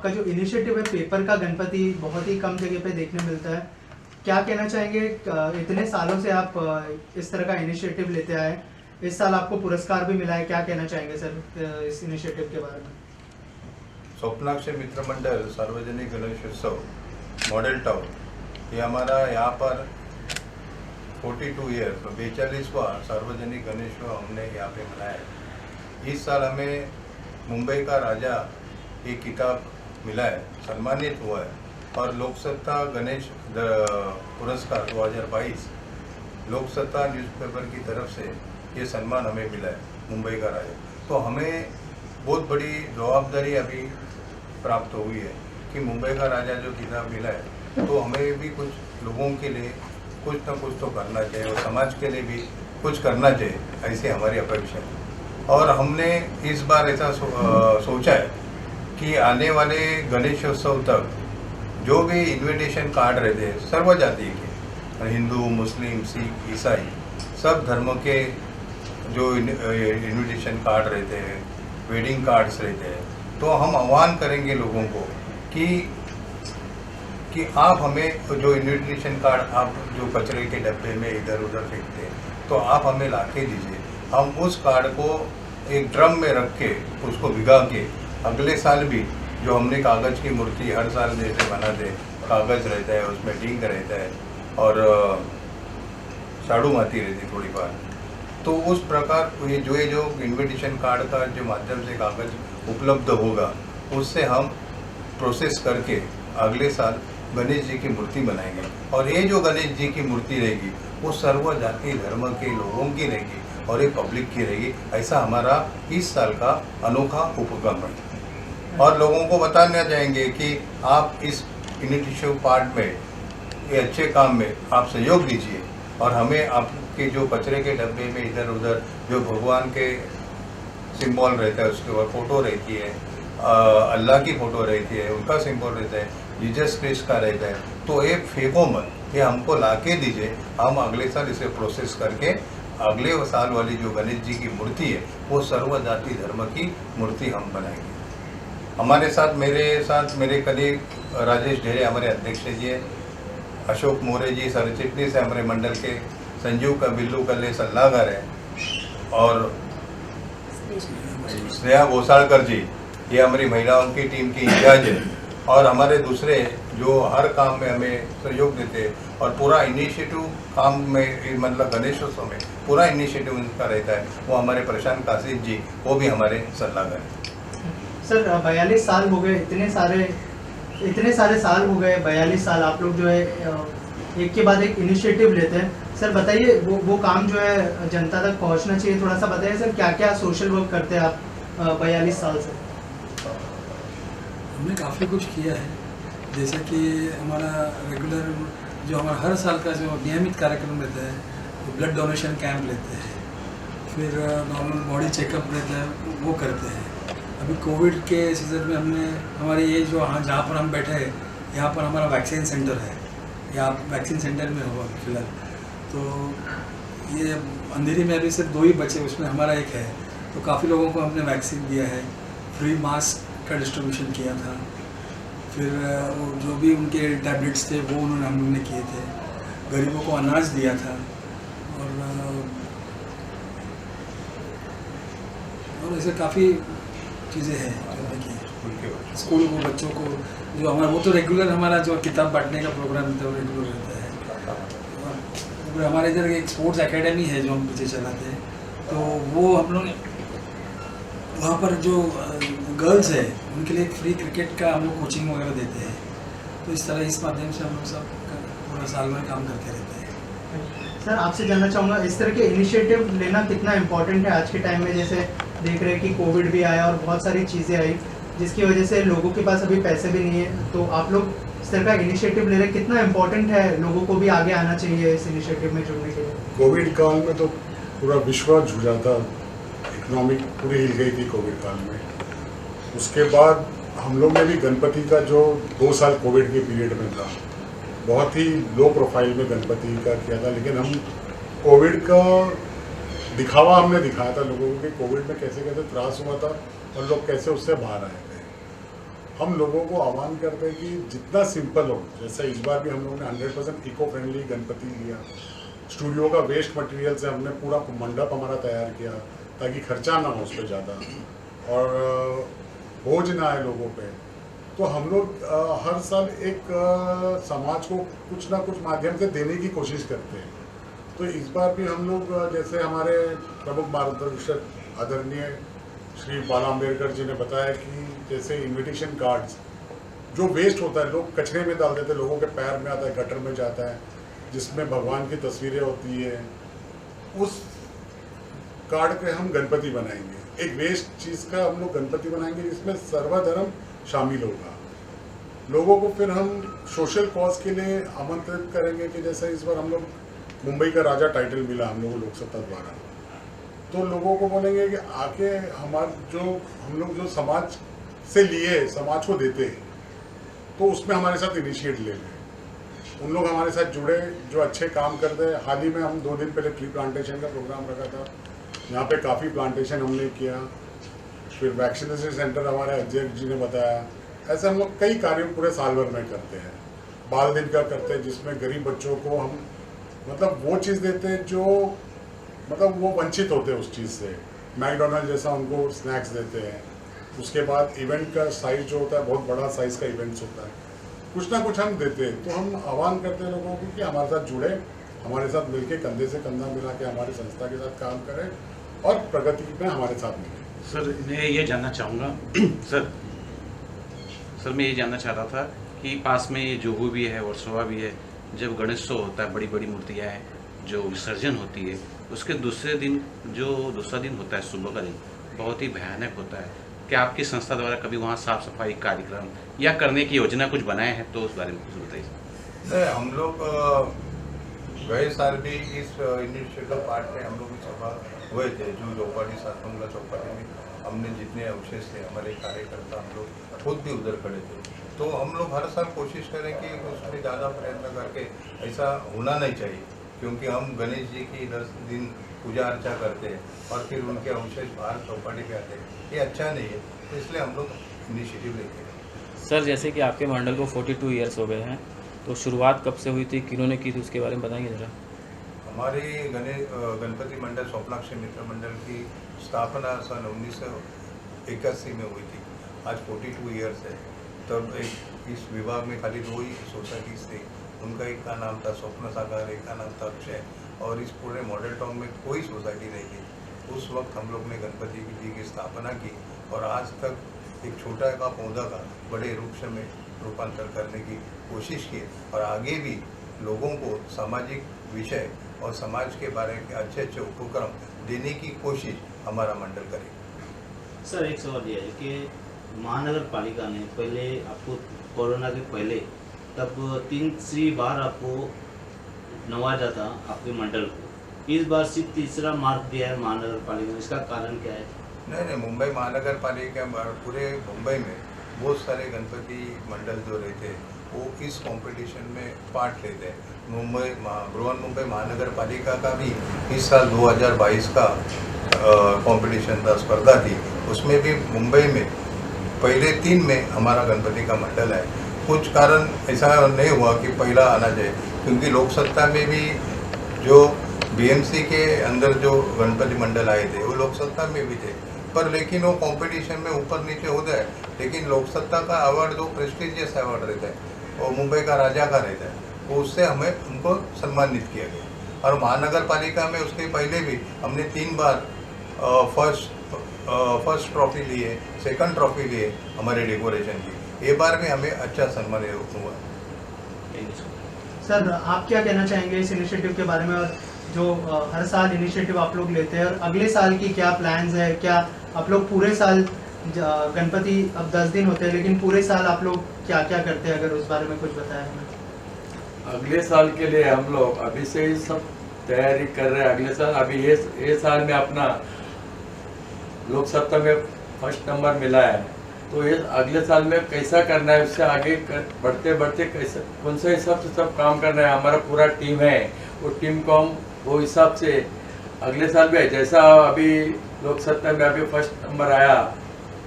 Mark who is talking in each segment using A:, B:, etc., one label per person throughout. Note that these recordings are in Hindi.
A: आपका जो इनिशिएटिव है पेपर का गणपति बहुत ही कम जगह पे देखने मिलता है, क्या कहना चाहेंगे? इतने सालों से आप इस तरह का इनिशिएटिव लेते आए, इस साल आपको पुरस्कार भी मिला है, क्या कहना चाहेंगे सर इस इनिशिएटिव के बारे में?
B: स्वप्नाक्षर मित्र मंडल सार्वजनिक गणेशोत्सव मॉडल टाउन, ये हमारा यहाँ पर 42 ईयर 42वां सार्वजनिक गणेशोत्सव हमने यहाँ पे मनाया है। इस साल हमें मुंबई का राजा एक किताब मिला है, सम्मानित हुआ है, और लोकसत्ता गणेश पुरस्कार 2022 लोकसत्ता न्यूज़पेपर की तरफ से ये सम्मान हमें मिला है, मुंबई का राजा। तो हमें बहुत बड़ी जवाबदारी अभी प्राप्त हुई है कि मुंबई का राजा जो किताब मिला है, तो हमें भी कुछ लोगों के लिए कुछ ना कुछ तो करना चाहिए और समाज के लिए भी कुछ करना चाहिए, ऐसी हमारी अपेक्षा है। और हमने इस बार ऐसा सोचा है कि आने वाले गणेशोत्सव तक जो भी इनविटेशन कार्ड रहते हैं सर्व जाति के, हिंदू, मुस्लिम, सिख, ईसाई, सब धर्म के जो इनविटेशन कार्ड रहते हैं, वेडिंग कार्ड्स रहते हैं, तो हम आह्वान करेंगे लोगों को कि आप हमें जो इनविटेशन कार्ड आप जो कचरे के डब्बे में इधर उधर फेंकते हैं, तो आप हमें ला के दीजिए। हम उस कार्ड को एक ड्रम में रख के उसको भिगा के अगले साल भी जो हमने कागज़ की मूर्ति हर साल जैसे बनाते, कागज़ रहता है, उसमें डिंग रहता है और साड़ू माती रहती थोड़ी बार, तो उस प्रकार ये जो इनविटेशन कार्ड का जो माध्यम से कागज़ उपलब्ध होगा, उससे हम प्रोसेस करके अगले साल गणेश जी की मूर्ति बनाएंगे। और ये जो गणेश जी की मूर्ति रहेगी वो सर्व जाति धर्म के लोगों की रहेगी और ये पब्लिक की रहेगी। ऐसा हमारा इस साल का अनोखा उपक्रम है। और लोगों को बताना चाहेंगे कि आप इस इनिशिएटिव पार्ट में, ये अच्छे काम में आप सहयोग दीजिए और हमें आपके जो कचरे के डब्बे में इधर उधर जो भगवान के सिंबल रहता है, उसके ऊपर फ़ोटो रहती है, अल्लाह की फ़ोटो रहती है, उनका सिंबल रहता है, जीसस क्रिस्ट का रहता है, तो ये फेंको मत, ये हमको ला के दीजिए। हम अगले साल इसे प्रोसेस करके अगले साल वाली जो गणेश जी की मूर्ति है वो सर्व जाति धर्म की मूर्ति हम बनाएंगे। मेरे साथ मेरे कलीग राजेश ढेरे हमारे अध्यक्ष जी है, अशोक मोरे जी सर चिटनीस है हमारे मंडल के, संजीव का बिल्लू कल्ले सल्लागार है, और स्नेहा घोसालकर जी ये हमारी महिलाओं की टीम की इंचार्ज है, और हमारे दूसरे जो हर काम में हमें सहयोग देते हैं और पूरा इनिशिएटिव काम में, मतलब गणेशोत्सव में पूरा इनिशिएटिव उनका रहता है, वो हमारे प्रशांत कासिफ जी, वो भी हमारे सलाहकार हैं।
A: सर 42 साल हो गए, इतने सारे साल हो गए, 42 साल आप लोग जो है एक के बाद एक इनिशिएटिव लेते हैं। सर बताइए वो काम जो है जनता तक पहुंचना चाहिए, थोड़ा सा बताइए सर क्या क्या सोशल वर्क करते हैं आप 42 साल से?
C: हमने काफ़ी कुछ किया है, जैसे कि हमारा रेगुलर जो हमारा हर साल का जो नियमित कार्यक्रम रहता है, तो ब्लड डोनेशन कैंप लेते हैं, फिर नॉर्मल बॉडी चेकअप रहता है वो करते हैं। अभी कोविड के सीज़न में हमने हमारे ये जो जहाँ पर हम बैठे हैं यहाँ पर हमारा वैक्सीन सेंटर है, यहाँ वैक्सीन सेंटर में हुआ फिलहाल, तो ये अंधेरी में अभी सिर्फ 2 ही बचे, उसमें हमारा एक है, तो काफ़ी लोगों को हमने वैक्सीन दिया है, फ्री मास्क का डिस्ट्रीब्यूशन किया था, फिर वो जो भी उनके टैबलेट्स थे वो उन्होंने हम लोग ने किए थे, गरीबों को अनाज दिया था, और ऐसे काफ़ी चीज़ें हैं जो स्कूल को बच्चों को जो हमारा वो तो रेगुलर हमारा जो किताब बांटने का प्रोग्राम रहता है वो रेगुलर रहता है। और हमारे इधर एक स्पोर्ट्स एकेडमी है जो हम पीछे चलाते हैं, तो वो हम लोग वहाँ पर जो गर्ल्स है उनके लिए फ्री क्रिकेट का हम लोग कोचिंग वगैरह देते हैं। तो इस तरह इस माध्यम से हम लोग सब पूरा साल भर काम करते रहते हैं।
A: सर आपसे जानना चाहूँगा इस तरह के इनिशिएटिव लेना कितना इम्पोर्टेंट है आज के टाइम में? जैसे देख रहे हैं कि कोविड भी आया और बहुत सारी चीज़ें आई जिसकी वजह से लोगों के पास अभी पैसे भी नहीं है, तो आप लोग इस तरह का इनिशिएटिव ले रहे हैं, कितना इम्पोर्टेंट है? लोगों को भी आगे आना चाहिए इस इनिशिएटिव में जुड़ने के लिए।
D: कोविड काल में तो पूरा विश्व जूझा था, इकोनॉमिक पूरी हिल गई थी कोविड काल में। उसके बाद हम लोग ने भी गणपति का जो 2 साल कोविड के पीरियड में था, बहुत ही लो प्रोफाइल में गणपति का किया था, लेकिन हम कोविड का दिखावा हमने दिखाया था लोगों को कि कोविड में कैसे कैसे त्रास हुआ था और लोग कैसे उससे बाहर आए थे। हम लोगों को आह्वान करते हैं कि जितना सिंपल हो, जैसे इस बार भी हम लोगों ने 100% इको फ्रेंडली गणपति लिया। स्टूडियो का वेस्ट मटेरियल से हमने पूरा मंडप हमारा तैयार किया ताकि खर्चा ना हो उस पर ज़्यादा और बोझ ना आए लोगों पे। तो हम लोग हर साल एक समाज को कुछ ना कुछ माध्यम से देने की कोशिश करते हैं। तो इस बार भी हम लोग जैसे हमारे प्रमुख मार्गदर्शक आदरणीय श्री बाला अम्बेडकर जी ने बताया कि जैसे इनविटेशन कार्ड्स जो वेस्ट होता है, लोग कचरे में डाल देते हैं, लोगों के पैर में आता है, गटर में जाता है, जिसमें भगवान की तस्वीरें होती है, उस कार्ड पे हम गणपति बनाएंगे। एक वेस्ट चीज़ का हम लोग गणपति बनाएंगे जिसमें सर्वधर्म शामिल होगा। लोगों को फिर हम सोशल कॉज के लिए आमंत्रित करेंगे कि जैसे इस बार हम लोग मुंबई का राजा टाइटल मिला हम लोगों को लोकसत्ता द्वारा, तो लोगों को बोलेंगे कि आके हम लोग जो समाज से लिए समाज को देते हैं, तो उसमें हमारे साथ इनिशिएट ले लें। उन लोग हमारे साथ जुड़े जो अच्छे काम करते हैं। हाल ही में हम 2 दिन पहले ट्री प्लांटेशन का प्रोग्राम रखा था, यहाँ पे काफ़ी प्लांटेशन हमने किया। फिर वैक्सीनेशन सेंटर हमारे अध्यक्ष जी ने बताया। ऐसे हम लोग कई कार्य पूरे साल भर में करते हैं। बाल दिन का करते हैं जिसमें गरीब बच्चों को हम मतलब वो चीज़ देते हैं जो मतलब वो वंचित होते हैं उस चीज़ से। मैकडोनल्ड जैसा उनको स्नैक्स देते हैं। उसके बाद इवेंट का साइज जो होता है बहुत बड़ा साइज़ का इवेंट्स होता है, कुछ ना कुछ हम देते हैं। तो हम आह्वान करते हैं लोगों को कि हमारे साथ जुड़े, हमारे साथ मिलके कंधे से कंधा मिला के हमारी संस्था के साथ काम करें और प्रगति में हमारे साथ मिलें।
E: सर मैं ये जानना चाहूँगा सर मैं ये जानना चाह रहा था कि पास में ये जोहू भी है, वर्सोवा भी है। जब गणेशोत्सव होता है, बड़ी बड़ी मूर्तियाँ हैं, जो विसर्जन होती है, उसके दूसरा दिन होता है, सुबह का दिन बहुत ही भयानक होता है। क्या आपकी संस्था द्वारा कभी वहाँ साफ सफाई कार्यक्रम या करने की योजना कुछ बनाए हैं, तो उस बारे में कुछ बताइए।
B: नहीं, हम लोग गए साल भी इस इनिशिएटिव पार्ट में हम लोग सभा हुए थे, जो चौपाटी सातमंगला चौपाटी में हमने जितने अवशेष थे हमारे कार्यकर्ता हम लोग खुद भी उधर खड़े थे। तो हम लोग हर साल कोशिश करें कि उसमें ज़्यादा प्रयत्न करके, ऐसा होना नहीं चाहिए क्योंकि हम गणेश जी की 10 दिन पूजा अर्चा करते हैं और फिर उनके अवशेष बाहर चौपाटी पे आते हैं, ये अच्छा नहीं है। तो इसलिए हम लोग इनिशिएटिव लेते हैं।
F: सर जैसे कि आपके मंडल को 42 ईयर्स हो गए हैं, तो शुरुआत कब से हुई थी, किन्होंने की थी, उसके बारे में बताएंगे ज़रा।
B: हमारी गणपति मंडल स्वप्नाक्षी मित्र मंडल की स्थापना सन 1981 में हुई थी। आज 42 ईयर्स है। तब इस विभाग में खाली 2 ही सोसाइटीज़ थी। उनका एक का नाम था स्वप्न सागर, एक का नाम था अक्षय, और इस पूरे मॉडल टाउन में कोई सोसाइटी नहीं थी। उस वक्त हम लोग ने गणपति जी की स्थापना की और आज तक एक छोटा का पौधा का बड़े वृक्ष में रूपांतर करने की कोशिश की और आगे भी लोगों को सामाजिक विषय और समाज के बारे में अच्छे अच्छे उपक्रम देने की कोशिश हमारा मंडल करेगा।
G: सर एक सवाल यह है कि महानगर पालिका ने पहले आपको कोरोना के पहले तब 3 बार आपको नवाजा था आपके मंडल को। इस बार सिर्फ 3रा मार्क दिया है महानगर पालिका ने, इसका कारण क्या है?
B: नहीं, मुंबई महानगर पालिका पूरे मुंबई में बहुत सारे गणपति मंडल जो रहते हैं वो इस कंपटीशन में पार्ट लेते हैं। बृहन मुंबई महानगर पालिका का भी इस साल 2022 का कंपटीशन था, स्पर्धा थी। उसमें भी मुंबई में पहले 3 में हमारा गणपति का मंडल है। कुछ कारण ऐसा नहीं हुआ कि पहला आना चाहिए, क्योंकि लोकसत्ता में भी जो बीएमसी के अंदर जो गणपति मंडल आए थे वो लोकसत्ता में भी थे, पर लेकिन वो कंपटीशन में ऊपर नीचे हो जाए, लेकिन लोकसत्ता का अवार्ड जो प्रेस्टिजियस अवार्ड रहता है वो मुंबई का राजा का रहता है, तो उससे हमें उनको सम्मानित किया गया। और महानगर पालिका में उसके पहले भी हमने 3 बार फर्स्ट ट्रॉफी लिए, सेकंड ट्रॉफी लिए हमारे डेकोरेशन की। ये बार भी हमें अच्छा सम्मान हुआ।
A: सर आप क्या कहना चाहेंगे इस इनिशिएटिव के बारे में, और जो हर साल इनिशिएटिव आप लोग लेते हैं, और अगले साल की क्या प्लान्स है? क्या आप लोग पूरे साल गणपति अब 10 दिन होते हैं, लेकिन पूरे साल आप लोग क्या क्या करते हैं, अगर उस बारे में कुछ बताया हमें।
H: अगले साल के लिए हम लोग अभी से ही सब तैयारी कर रहे हैं। अगले साल अभी ये साल में अपना लोकसत्ता में फर्स्ट नंबर मिला है, तो ये अगले साल में कैसा करना है, उससे आगे बढ़ते बढ़ते कैसा कौन से हिसाब से सब काम करना है। हमारा पूरा टीम है, वो टीम को हम वो हिसाब से अगले साल में जैसा अभी लोकसत्ता में अभी फर्स्ट नंबर आया,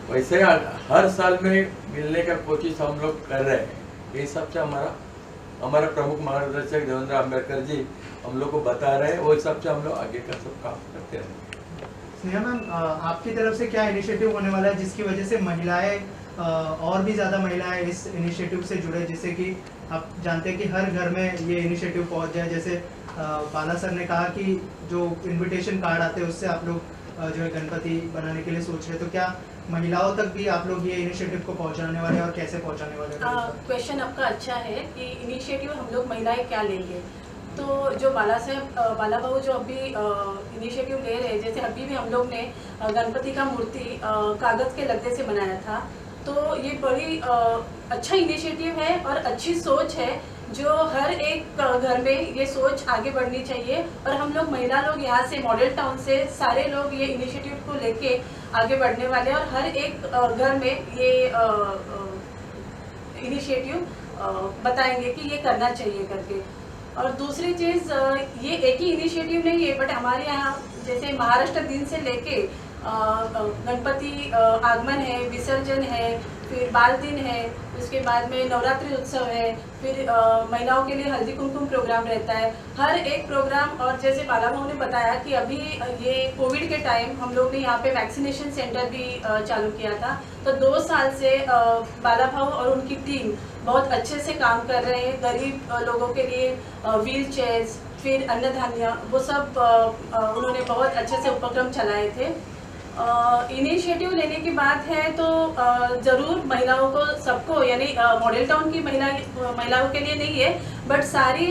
H: वैसे ही हर साल में मिलने का कोशिश हम लोग कर रहे हैं। ये सबसे हमारा प्रमुख मार्गदर्शक देवेंद्र अम्बेडकर जी हम लोग को बता रहे हैं, वो हिसाब से हम लोग आगे का सब काम करते रहेंगे।
A: स्नेहा मैम, आपकी तरफ से क्या इनिशिएटिव होने वाला है जिसकी वजह से महिलाएं और भी ज़्यादा महिलाएं इस इनिशिएटिव से जुड़े, जिससे कि आप जानते हैं कि हर घर में ये इनिशिएटिव पहुंच जाए। जैसे बाला सर ने कहा कि जो इनविटेशन कार्ड आते हैं उससे आप लोग जो है गणपति बनाने के लिए सोच रहे, तो क्या महिलाओं तक भी आप लोग ये इनिशिएटिव को पहुंचाने वाले हैं और कैसे पहुंचाने वाले हैं?
I: क्वेश्चन आपका अच्छा है कि इनिशिएटिव हम लोग महिलाएं क्या लेंगे। तो जो बाला बहू जो अभी इनिशिएटिव ले रहे हैं, जैसे अभी भी हम लोग ने गणपति का मूर्ति कागज़ के लकड़े से बनाया था, तो ये बड़ी अच्छा इनिशिएटिव है और अच्छी सोच है जो हर एक घर में ये सोच आगे बढ़नी चाहिए। और हम लोग महिला लोग यहाँ से मॉडल टाउन से सारे लोग ये इनिशिएटिव को लेके आगे बढ़ने वाले हैं और हर एक घर में ये इनिशिएटिव बताएंगे कि ये करना चाहिए करके। और दूसरी चीज़, ये एक ही इनिशिएटिव नहीं है, बट हमारे यहाँ जैसे महाराष्ट्र दिन से लेके गणपति आगमन है, विसर्जन है, फिर बाल दिन है, उसके बाद में नवरात्रि उत्सव है, फिर महिलाओं के लिए हल्दी कुमकुम प्रोग्राम रहता है, हर एक प्रोग्राम। और जैसे बाला बहू ने बताया कि अभी ये कोविड के टाइम हम लोग ने यहाँ पे वैक्सीनेशन सेंटर भी चालू किया था, तो 2 साल से बाला बहू और उनकी टीम बहुत अच्छे से काम कर रहे हैं। गरीब लोगों के लिए व्हील चेयर्स, फिर अन्न धान्य, वो सब उन्होंने बहुत अच्छे से उपक्रम चलाए थे। इनिशिएटिव लेने की बात है तो ज़रूर महिलाओं को सबको, यानी मॉडल टाउन की महिलाओं के लिए नहीं है, बट सारी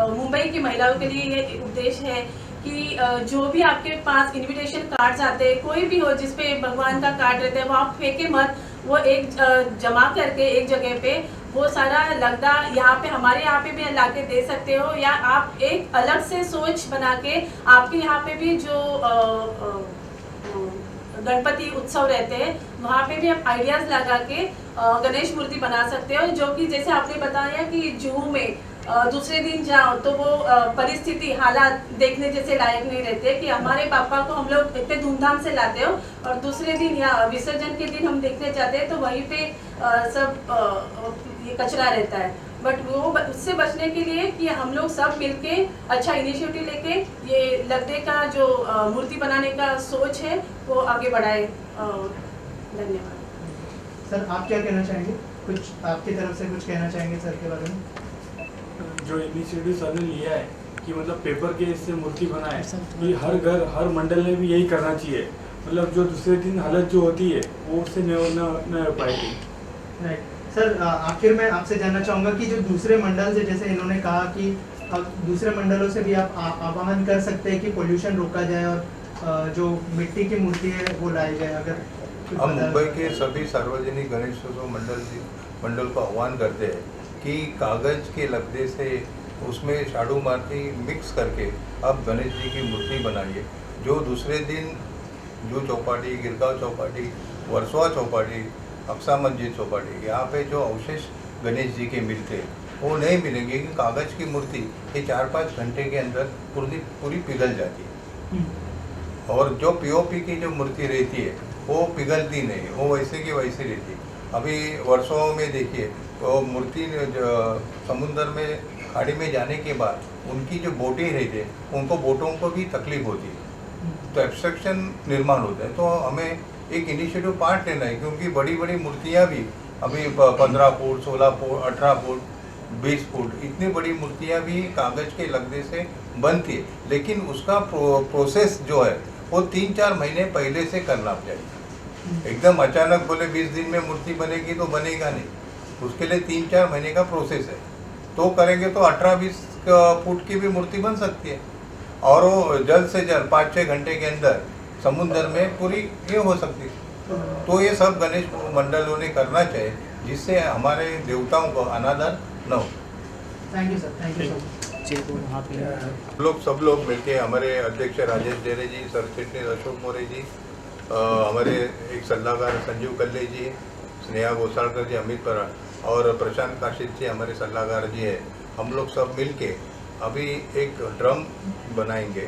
I: मुंबई की महिलाओं के लिए ये उद्देश्य है कि जो भी आपके पास इनविटेशन कार्ड्स आते हैं, कोई भी हो जिसपे भगवान का कार्ड रहता है, वो आप फेंके मत, वो एक जमा करके एक जगह पे वो सारा लगदा यहाँ पे हमारे यहाँ पे भी ला के दे सकते हो, या आप एक अलग से सोच बना के आपके यहाँ पे भी जो गणपति उत्सव रहते हैं वहाँ पे भी आप आइडियाज़ लगा के गणेश मूर्ति बना सकते हो, जो कि जैसे आपने बताया कि जुहू में दूसरे दिन जाओ तो वो परिस्थिति हालात देखने जैसे लायक नहीं रहते कि हमारे पापा को हम लोग इतने धूमधाम से लाते हो और दूसरे दिन या विसर्जन के दिन हम देखने जाते हैं तो वहीं पे सब ये कचरा रहता है। बट वो उससे बचने के लिए कि हम लोग सब मिलके अच्छा इनिशिएटिव लेके ये लकड़े का जो मूर्ति बनाने का सोच है वो आगे बढ़ाए। धन्यवाद।
A: सर, आप क्या कहना चाहेंगे? कुछ आपकी तरफ से कुछ कहना चाहेंगे सर के बारे में?
J: जो इनिशिएटिव सर ने लिया है कि मतलब पेपर के इससे मूर्ति बनाए, तो हर घर हर मंडल ने भी यही करना चाहिए। मतलब जो दूसरे दिन हालत जो होती है वो उससे न हो पाएगी।
A: राइट सर, आखिर में आपसे जानना चाहूँगा कि जो दूसरे मंडल से, जैसे इन्होंने कहा कि अब दूसरे मंडलों से भी आप आह्वान कर सकते हैं कि पोल्यूशन रोका जाए और जो मिट्टी की मूर्ति है वो लाई जाए। अगर
B: हम मुंबई के सभी सार्वजनिक गणेशोत्सव मंडल को आह्वान करते हैं कि कागज के लकड़े से उसमें शाडू माटी मिक्स करके आप गणेश जी की मूर्ति बनाइए। जो दूसरे दिन जो चौपाटी, गिरगांव चौपाटी, वर्सोवा चौपाटी, अक्सा मस्जिद चौपाटी, यहाँ पे जो अवशेष गणेश जी के मिलते वो नहीं मिलेंगे कि कागज की मूर्ति ये 4-5 घंटे के अंदर पूरी पिघल जाती है और जो पीओपी की जो मूर्ति रहती है वो पिघलती नहीं, वो वैसे की वैसे रहती है। अभी वर्षों में देखिए तो मूर्ति समुद्र में खाड़ी में जाने के बाद उनकी जो बोटें रहती है उनको बोटों को भी तकलीफ होती है, तो एब्स्ट्रक्शन निर्माण होता है। तो हमें एक इनिशिएटिव पार्ट लेना है क्योंकि बड़ी बड़ी मूर्तियाँ भी अभी 15 फुट, 16 फुट, 18 फुट, 20 फुट इतनी बड़ी मूर्तियाँ भी कागज़ के लकड़े से बनती है, लेकिन उसका प्रोसेस जो है वो 3-4 महीने पहले से करना चाहिए। एकदम अचानक बोले 20 दिन में मूर्ति बनेगी तो बनेगा नहीं, उसके लिए 3-4 महीने का प्रोसेस है। तो करेंगे तो 18-20 फुट की भी मूर्ति बन सकती है और वो जल्द से जल्द 5-6 घंटे के अंदर समुद्र में पूरी ये हो सकती है। तो ये सब गणेश मंडलों ने करना चाहिए जिससे हमारे देवताओं को अनादर न हो।
A: Thank you sir, thank you sir.
B: लोग सब लोग मिलके हमारे अध्यक्ष राजेश डेरे जी, सर सेक्रेटरी अशोक मोरे जी, हमारे एक सलाहकार संजीव कल्ले जी, स्नेहा गोसालकर जी, अमित पराड़ और प्रशांत काशिद जी हमारे सलाहकार जी है। हम लोग सब मिलके अभी एक ड्रम बनाएंगे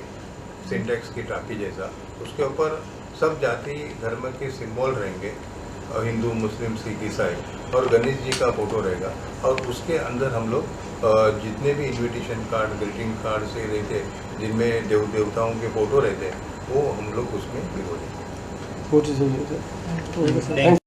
B: सिंटेक्स की टाकी जैसा, उसके ऊपर सब जाति धर्म के सिंबल रहेंगे हिंदू मुस्लिम सिख ईसाई, और गणेश जी का फोटो रहेगा। और उसके अंदर हम लोग जितने भी इनविटेशन कार्ड, ग्रीटिंग कार्ड से रहते, जिनमें देवताओं के फोटो रहते हैं, वो हम लोग उसमें भिगो देंगे।
K: वो चीज़ है।